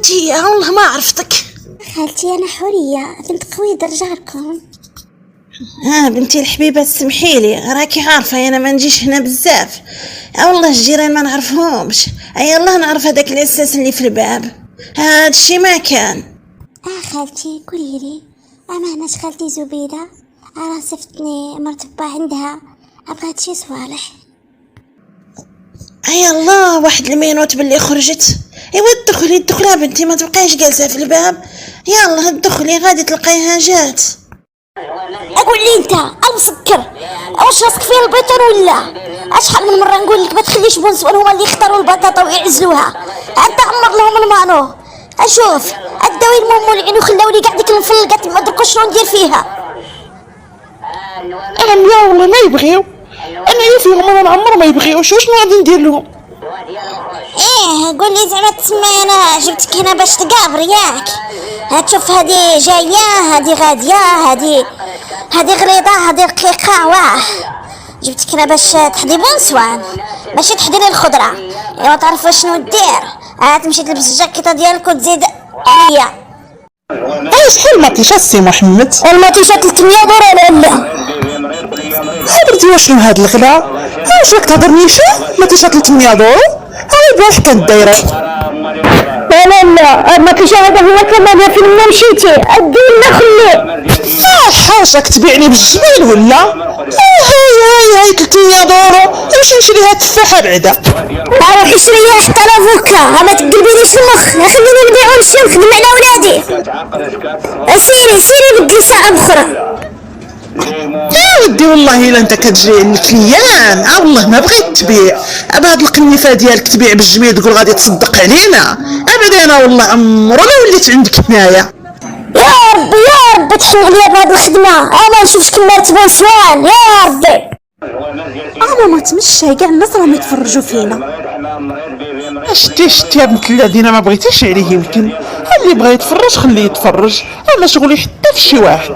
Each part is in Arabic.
انتي والله ما عرفتك. خالتي انا حوريه بنت قويدر جاركم. بنتي الحبيبه تسمحيلي، راكي عارفه انا ما نجيش هنا بزاف. والله الجيران ما نعرفهمش. الله نعرف هذاك الاساس اللي في الباب، هذا الشيء ما كان. خالتي قوليلي، امانه خالتي زبيده عرفتني مرتبه عندها، بغات شي صوالح. الله واحد المينوت باللي خرجت. ايوا الدخلي بنتي، ما تبقايش جالسه في الباب. يلا الدخلي غادي تلقايها جات. اقول لي انت المسكر واش راسك فيه البيطون ولا؟ اشحال من مره نقول لك ما تخليش بونسوان هما اللي يختاروا البطاطا ويعزلوها، انت عمر لهم المانو. اشوف الدوي المهم العين وخلاو لي قاعد ديك المفلقات ما دركوش شنو ندير فيها. انا يا والله ما يبغيو، انا فيهم انا العمر ما يبغيوش، وشنو غادي ندير لهم؟ قول لي زعما تسمى انا جبتك هنا باش تقابر ياك؟ هتشوف هذه جايه، هذه غاديه، هذه غريضه، هذه رقيقه. واه جبتك هنا باش تحضي بونسوان، ماشي تحضي لي الخضره. ايوا تعرف شنو دير؟ تمشي تلبس الجاكيطه ديالك وتزيد عليا. شحال المطيشه السي محمد؟ المطيشه 300 دولار ولا؟ حضرتي واشنو هاد الغلا؟ واش راك تهضرني شو؟ مطيشه 300 دولار؟ هاي بواش كدايره؟ لا المطيشه هذا هو كمان فين ما مشيتي الدين لا خليه. حاجك تبيعني بالجميل ولا؟ هاي 300 دولار، نمشي نشريها تفاحه بعدا. روحي شريها حتى لافوكا، ما تقلبيليش المخ، خليني نبيعو نمشي نخدم على ولادي. سيري بدي ساعه اخرى. ودي والله الا انت كتجري الكليان. والله ما بغيت تبيع بهاد القنيفه ديالك، تبيع بالجميل تقول غادي تصدق علينا. ابدا انا والله عمرو ما وليت عندك هنايا. يا ربي تحن عليا بهاد الخدمه، انا نشوفش كمالت بونسوان يا ربي. انا ما تمشى كاع الناس راهم يتفرجوا فينا. شتي يا بنت الذين، ما بغيتيش عليه. يمكن اللي بغى يتفرج خليه يتفرج، انا شغلي حتى في شي واحد.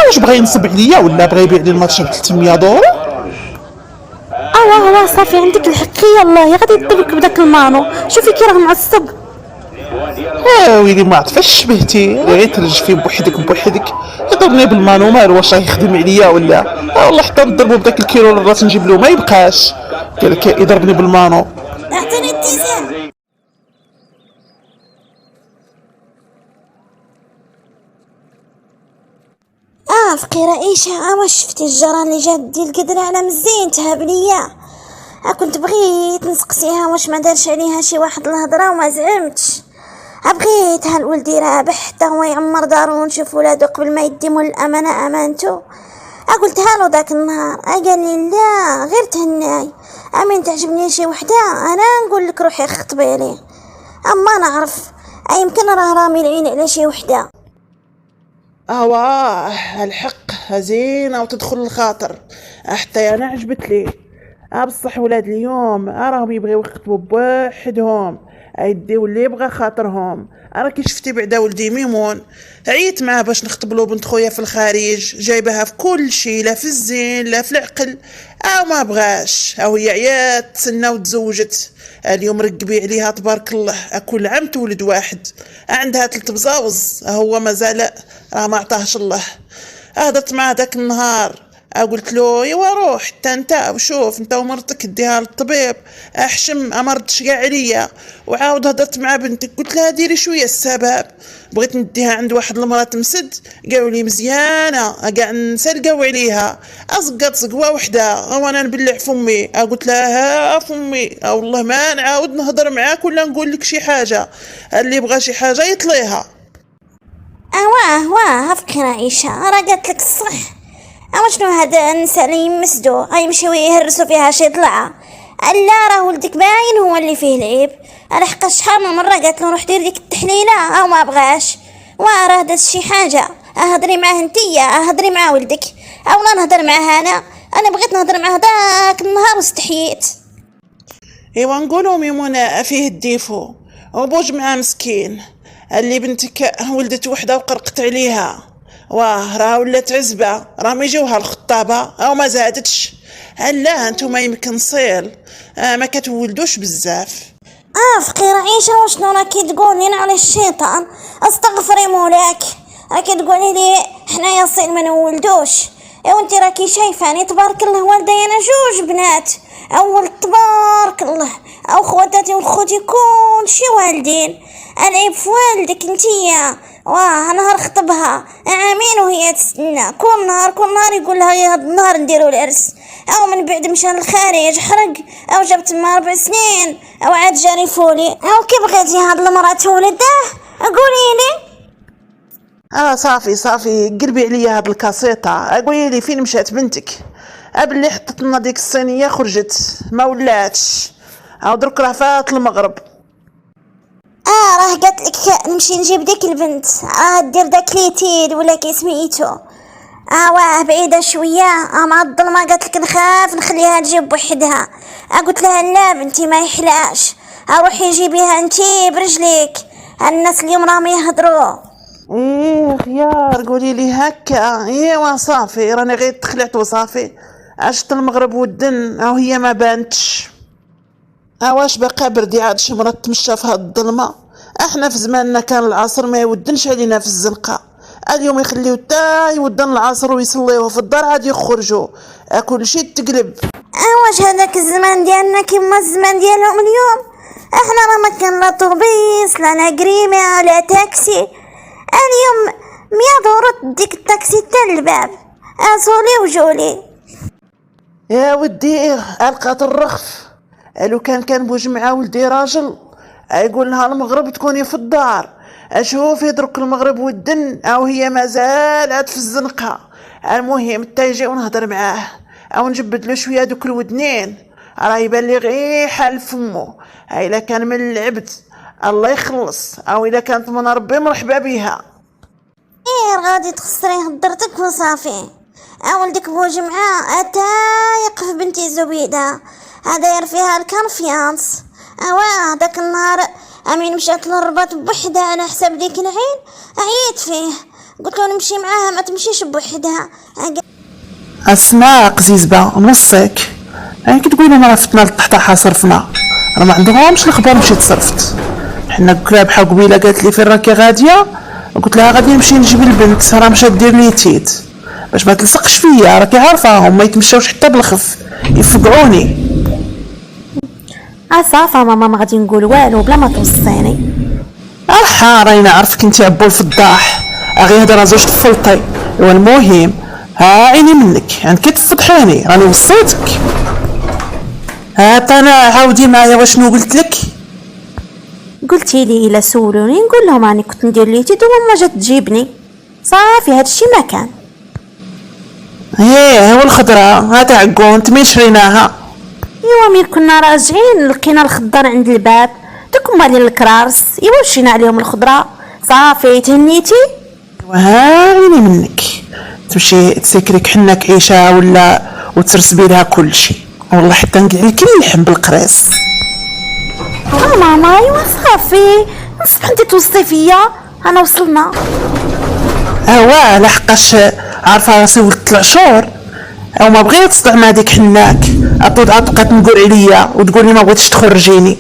واش بغى ينصب عليا ولا بغى يبيع لي الماتش ب 300 دولار؟ صافي عندك الحق. يلاه غادي يضربك بداك المانو، شوفي كي راه معصب. ويلي ما عرفاش شبهتي، غير ترج فيه بوحدك يضربني بالمانو. مالو واش راه يخدم عليا ولا؟ والله حتى نضربو بداك الكيلو الراس نجيب له ما يبقاش، قال لك يضربني بالمانو. اعطيني التيزان. فقيرة ايشا، واش شفتي الجران اللي جات ديال القدرة على مزين تهاب ليا؟ كنت بغيت نسقسيها واش ما دارش عليها شي واحد الهضره وما زعمتش. بغيت هالولدي رابح حتى هو يعمر دارو ونشوف ولادو قبل ما يديموا الامانه امانته. قلتها له داك النهار، قال لي لا غير تهناي، امين تعجبني شي وحده انا نقول لك روحي خطبي لي. اما نعرف يمكن راه رامي العين على شي وحده. الحق زينه وتدخل الخاطر، حتى انا عجبت لي. بصح ولاد اليوم راهم يبغيو يخطبوا بوحدهم، يديو اللي يبغى خاطرهم. راكي شفتي بعدا ولدي ميمون، عيت معاه باش نخطب له بنت خويا في الخارج، جايبها في كل شيء، لا في الزين لا في العقل، ما بغاش. هي عيات تسنى وتزوجت. اليوم رقبي عليها تبارك الله، كل عام تولد واحد. عندها 3 بزاوز، هو مازال راه ما عطاهش الله. هضرت معاه داك النهار، قلت له ايوا روح حتى انت وشوف انت ومرتك ديها للطبيب، احشم ما ردش كاع عليا. وعاود هضرت مع بنتك، قلت لها ديري شويه السباب، بغيت نديها عند واحد المراه تمسد، قالوا لي مزيانه كاع نسلقوا عليها، ازقط زقوه وحده وانا نبلع فمي. قلت لها ها فمي، والله ما نعاود نهضر معاك ولا نقول لك شي حاجه، اللي بغى شي حاجه يطليها. واه فكرة عيشة، راه قالت لك الصح. شنو هذا النساء اللي يمسدو يمشيو يهرسوا فيها شي ضلعه؟ لا راه ولدك باين هو اللي فيه العيب. انا حق شحال من مره قالت له روح دير ديك التحليله ما بغاش. راه داز شي حاجه، هضري معاه انتيا، هضري مع ولدك اولا نهضر معاه انا بغيت نهضر معاه داك النهار واستحييت. ايوا نقولوا ميمونه فيه الديفو وبوج مع مسكين، اللي بنتك ولدت وحده وقرقت عليها، راه ولات عزبه، راه ما يجيوها الخطابه او ما زادتش. لا انتوما يمكن صيل ما كتولدوش بزاف. فقيرة عيشة، وشنو راكي تقولين على الشيطان؟ استغفري مولاك، راكي تقولي لي حنايا صين ما نولدوش. وانتي راكي شايفاني تبارك الله والدي انا جوج بنات، اول تبارك الله، او خواتاتي وخوتي كلشي والدين. العيب في والدك انتيا. واه نهار خطبها عامين وهي تستنى، كل نهار يقول لها يا هاد النهار نديرو العرس، او من بعد مشى للخارج حرق، او جاب تما 4 سنين، او عاد جاري فولي، او كي بغيتي هاد المرأة تولده قوليلي. صافي قلبي عليا هاد الكاسيطة، قولي لي فين مشات بنتك؟ اللي حطت لنا ديك الصينية خرجت ما ولاتش، او درك راه فات المغرب. راه قالت لك نمشي نجيب ديك البنت، راه دير داك ليتيد ولا كي سميتو. واه بعيدة شوية، مع الظلمة قالت لك نخاف نخليها تجيب بوحدها. قلت لها لا بنتي ما يحلاش، روحي جيبيها انتي برجليك، الناس اليوم راهم يهضروا. خيار قولي لي هكا. ايوا صافي راني غير تخلعت وصافي، عشت المغرب والدن او هي ما بانتش. واش باقا بردي عاد شي مرة تمشى في هاد الظلمة؟ احنا في زماننا كان العصر ما يودنش علينا في الزنقة، اليوم يخليو تا يودن العصر ويصليوه في الدار عاد يخرجوا كل شي تقلب. واش هذاك الزمان ديالنا كيما الزمان ديالهم اليوم؟ احنا راه ما كان لا طوبيس لا قريمه لا تاكسي، اليوم 100 دورة ديك التاكسي تا الباب، صولي وجولي. يا ودي القات الرخف، لو كان بوجمعة ولدي راجل يقول لها المغرب تكوني في الدار، اشوفي درك المغرب والدن او هي مازال عاد في الزنقة. المهم تا يجي ونهضر معاه او نجبد له شويه دوك الودنين، راه يبان لي غير حال فمو. الا كان من العبد الله يخلص، او الا كانت من ربي مرحبا بها. غادي تخسريه هدرتك وصافي. ولدك بوجمعة اتا يقف بنتي زبيدة، داير فيها الكونفيانس. داك النهار امين مشات للرباط بوحدها على حساب ديك العين، عييت فيه قلت له نمشي معاها ما تمشيش بوحدها. اسماء قزيزبه نوصيك، كي تقولي ما رفتنا للطحطاحه صرفنا، راه ما عندهمش الخبر مشيت صرفت. حنا كلابحه قبيله قالت لي فين راكي غاديه، قلت لها غادي نمشي نجيب البنت، راه مشات دير لي تيت باش ما تلصقش فيا، راكي عارفاهم ما يتمشاوش حتى بالخف يفقعوني. صافا ماما ما غادي نقول والو بلا ما توصيني. راني عارفك انت عبو الفضاح، غير هضره زوج طفلتي. والمهم عيني منك عندك تفضحيني، راني وصيتك. انا عاودي معايا واشنو قلت لك؟ قلتي لي الا سولوني نقول لهم راني كنت ندير ليتي وما جات تجيبني، صافي هادشي ما كان. هو الخضره هذا عقون تمين شريناها. مين كنا راجعين لقينا الخضر عند الباب، دوك مالين الكرارس مشينا عليهم الخضره، صافي تهنيتي. عيني منك تمشي تسكري كحناك عيشه ولا وترسبي لها كل شيء، والله حتى نقلع لك اللحم بالقراص. ماما صافي نصبح انت توصي فيا، انا وصلنا. لحقاش عارفه راسي ولدت العشور، او ما بغيت تصدع مع ديك حناك، بقات نقول عليا وتقولي ما بغيتش تخرجيني.